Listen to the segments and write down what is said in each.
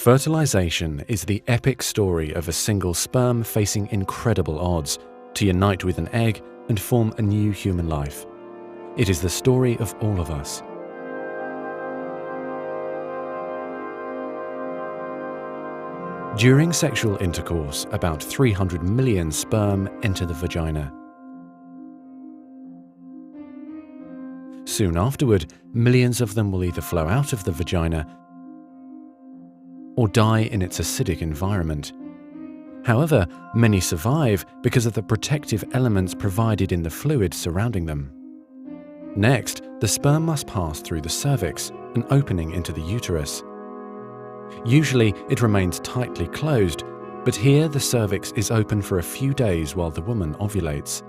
Fertilization is the epic story of a single sperm facing incredible odds to unite with an egg and form a new human life. It is the story of all of us. During sexual intercourse, about 300 million sperm enter the vagina. Soon afterward, millions of them will either flow out of the vagina or die in its acidic environment. However, many survive because of the protective elements provided in the fluid surrounding them. Next, the sperm must pass through the cervix, an opening into the uterus. Usually, it remains tightly closed, but here the cervix is open for a few days while the woman ovulates.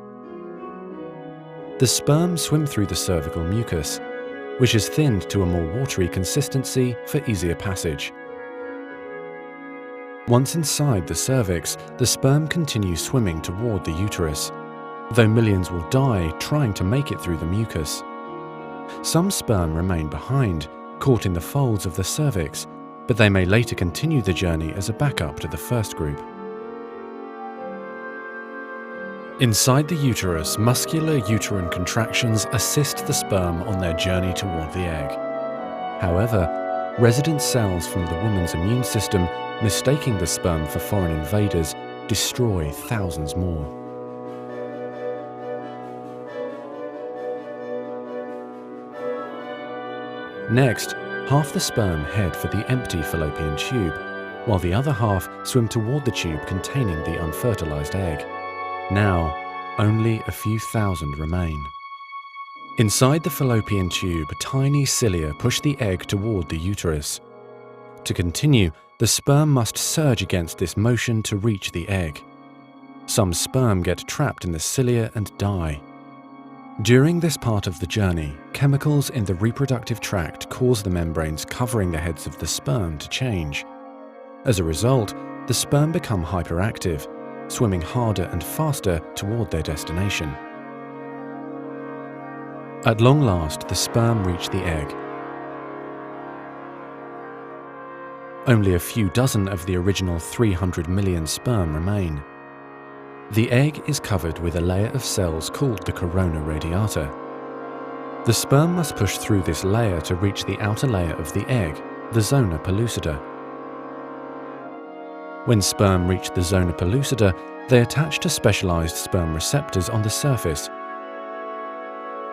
The sperm swim through the cervical mucus, which is thinned to a more watery consistency for easier passage. Once inside the cervix, the sperm continues swimming toward the uterus, though millions will die trying to make it through the mucus. Some sperm remain behind, caught in the folds of the cervix, but they may later continue the journey as a backup to the first group. Inside the uterus, muscular uterine contractions assist the sperm on their journey toward the egg. However, resident cells from the woman's immune system, mistaking the sperm for foreign invaders, destroy thousands more. Next, half the sperm head for the empty fallopian tube, while the other half swim toward the tube containing the unfertilized egg. Now, only a few thousand remain. Inside the fallopian tube, tiny cilia push the egg toward the uterus. To continue, the sperm must surge against this motion to reach the egg. Some sperm get trapped in the cilia and die. During this part of the journey, chemicals in the reproductive tract cause the membranes covering the heads of the sperm to change. As a result, the sperm become hyperactive, swimming harder and faster toward their destination. At long last, the sperm reach the egg. Only a few dozen of the original 300 million sperm remain. The egg is covered with a layer of cells called the corona radiata. The sperm must push through this layer to reach the outer layer of the egg, the zona pellucida. When sperm reach the zona pellucida, they attach to specialized sperm receptors on the surface,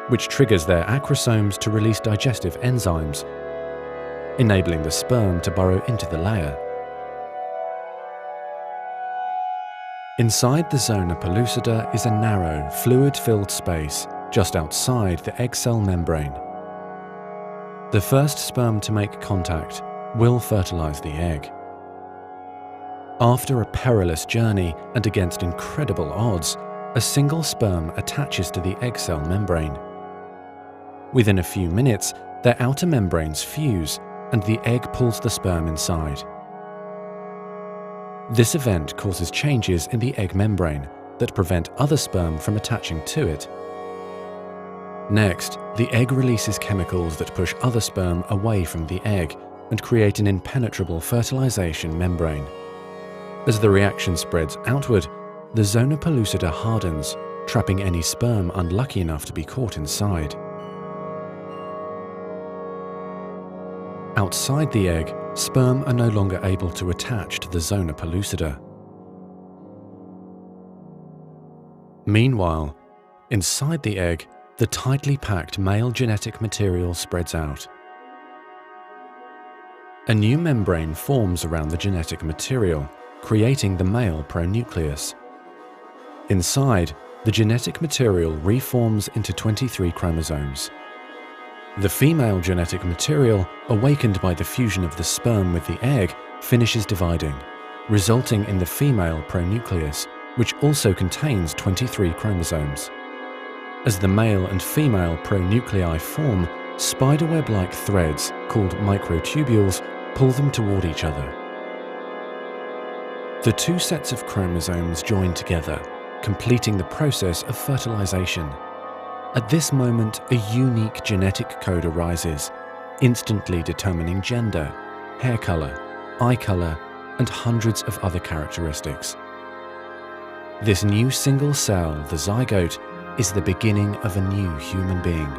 which triggers their acrosomes to release digestive enzymes, enabling the sperm to burrow into the layer. Inside the zona pellucida is a narrow, fluid-filled space just outside the egg cell membrane. The first sperm to make contact will fertilize the egg. After a perilous journey and against incredible odds, a single sperm attaches to the egg cell membrane. Within a few minutes, their outer membranes fuse and the egg pulls the sperm inside. This event causes changes in the egg membrane that prevent other sperm from attaching to it. Next, the egg releases chemicals that push other sperm away from the egg and create an impenetrable fertilization membrane. As the reaction spreads outward, the zona pellucida hardens, trapping any sperm unlucky enough to be caught inside. Outside the egg, sperm are no longer able to attach to the zona pellucida. Meanwhile, inside the egg, the tightly packed male genetic material spreads out. A new membrane forms around the genetic material, creating the male pronucleus. Inside, the genetic material reforms into 23 chromosomes. The female genetic material, awakened by the fusion of the sperm with the egg, finishes dividing, resulting in the female pronucleus, which also contains 23 chromosomes. As the male and female pronuclei form, spiderweb-like threads, called microtubules, pull them toward each other. The two sets of chromosomes join together, completing the process of fertilization. At this moment, a unique genetic code arises, instantly determining gender, hair color, eye color, and hundreds of other characteristics. This new single cell, the zygote, is the beginning of a new human being.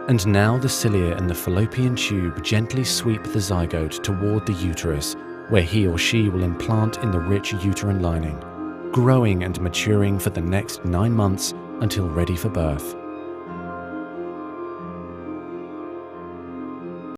And now the cilia in the fallopian tube gently sweep the zygote toward the uterus, where he or she will implant in the rich uterine lining, growing and maturing for the next 9 months until ready for birth.